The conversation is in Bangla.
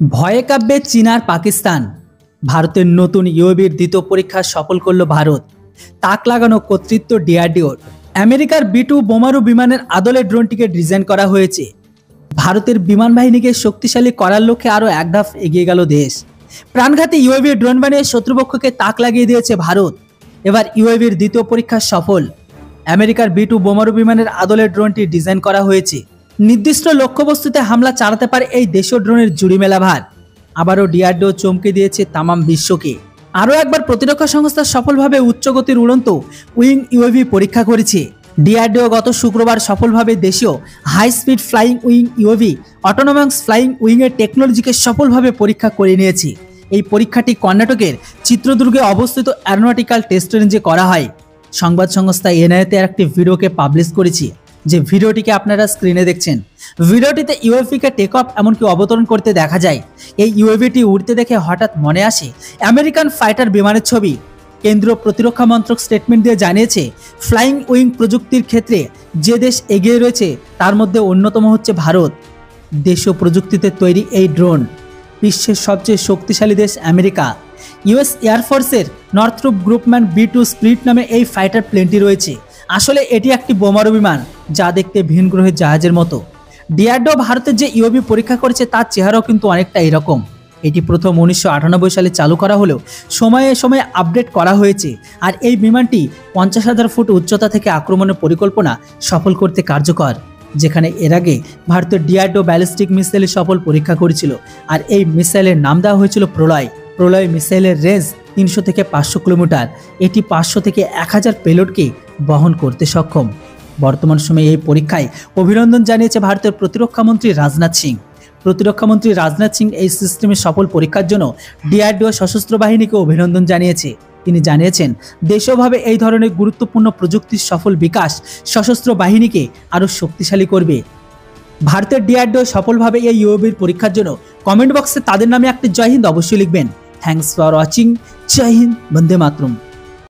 ভয়ে কাঁপবে চীন আর পাকিস্তান। ভারতের নতুন ইউএভির দ্বিতীয় পরীক্ষা সফল করল ভারত। তাক লাগানো কর্তৃত্ব ডিআরডিওর। আমেরিকার B-2 বোমারু বিমানের আদলে ড্রোনটিকে ডিজাইন করা হয়েছে। ভারতের বিমান বাহিনীকে শক্তিশালী করার লক্ষ্যে আরও এক ধাপ এগিয়ে গেল দেশ। প্রাণঘাতী ইউএভি ড্রোন বানিয়ে শত্রুপক্ষকে তাক লাগিয়ে দিয়েছে ভারত। এবার ইউএভির দ্বিতীয় পরীক্ষা সফল। আমেরিকার B-2 বোমারু বিমানের আদলে ড্রোনটি ডিজাইন করা হয়েছে। নির্দিষ্ট লক্ষ্যবস্তুতে হামলা চালাতে পারে এই দেশীয় ড্রোনের জুড়ি মেলা ভার। আবারও ডিআরডিও চমকে দিয়েছে তামাম বিশ্বকে। আরও একবার প্রতিরক্ষা সংস্থা সফলভাবে উচ্চগতির উড়ন্ত উইং ইউএভি পরীক্ষা করেছে। ডিআরডিও গত শুক্রবার সফলভাবে দেশীয় high speed flying wing UAV autonomous flying উইংয়ের টেকনোলজিকে সফলভাবে পরীক্ষা করে নিয়েছে। এই পরীক্ষাটি কর্ণাটকের চিত্রদুর্গে অবস্থিত অ্যারোনটিক্যাল টেস্ট রেঞ্জে করা হয়। সংবাদ সংস্থা এনআইতে একটি ভিডিওকে পাবলিশ করেছে, যে ভিডিওটিকে আপনারা স্ক্রিনে দেখছেন। ভিডিওটিতে ইউএভিকে টেক অফ এমনকি অবতরণ করতে দেখা যায়। এই ইউএভিটি উড়তে দেখে হঠাৎ মনে আসে আমেরিকান ফাইটার বিমানের ছবি। কেন্দ্রীয় প্রতিরক্ষা মন্ত্রক স্টেটমেন্ট দিয়ে জানিয়েছে, ফ্লাইং উইং প্রযুক্তির ক্ষেত্রে যে দেশ এগিয়ে রয়েছে তার মধ্যে অন্যতম হচ্ছে ভারত। দেশীয় প্রযুক্তিতে তৈরি এই ড্রোন। বিশ্বের সবচেয়ে শক্তিশালী দেশ আমেরিকা। ইউএস এয়ারফোর্সের নর্থরপ গ্রুপম্যান B-2 স্পিরিট নামে এই ফাইটার প্লেনটি রয়েছে। আসলে এটি একটি বোমারু বিমান, যা দেখতে ভিন গ্রহের জাহাজের মতো। ডিআরডিও ভারতের যে ইউএভি পরীক্ষা করেছে তার চেহারাও কিন্তু অনেকটা এরকম। এটি প্রথম 1998 সালে চালু করা হলেও সময়ে সময়ে আপডেট করা হয়েছে। আর এই বিমানটি 50,000 ফুট উচ্চতা থেকে আক্রমণের পরিকল্পনা সফল করতে কার্যকর, যেখানে এর আগে ভারতের ডিআরডিও ব্যালিস্টিক মিসাইলের সফল পরীক্ষা করেছিল। আর এই মিসাইলের নাম দেওয়া হয়েছিল প্রলয়। প্রলয় মিসাইলের রেঞ্জ 300 থেকে 500 কিলোমিটার। এটি 500 থেকে 1000 পেলোডকে বহন করতে সক্ষম। বর্তমান সময়ে এই পরীক্ষায় অভিনন্দন জানিয়েছে ভারতের প্রতিরক্ষামন্ত্রী রাজনাথ সিং। প্রতিরক্ষামন্ত্রী রাজনাথ সিং এই সিস্টেমের সফল পরীক্ষার জন্য ডিআরডিও সশস্ত্র বাহিনীকে অভিনন্দন জানিয়েছে। তিনি জানিয়েছেন, দেশীয়ভাবে এই ধরনের গুরুত্বপূর্ণ প্রযুক্তির সফল বিকাশ সশস্ত্র বাহিনীকে আরও শক্তিশালী করবে। ভারতের ডিআরডিও সফলভাবে এই ইউএভির পরীক্ষার জন্য কমেন্ট বক্সে তাদের নামে একটি জয় হিন্দ অবশ্যই লিখবেন। Thanks for watching. জয় হিন্দ, বন্দে মাতরম।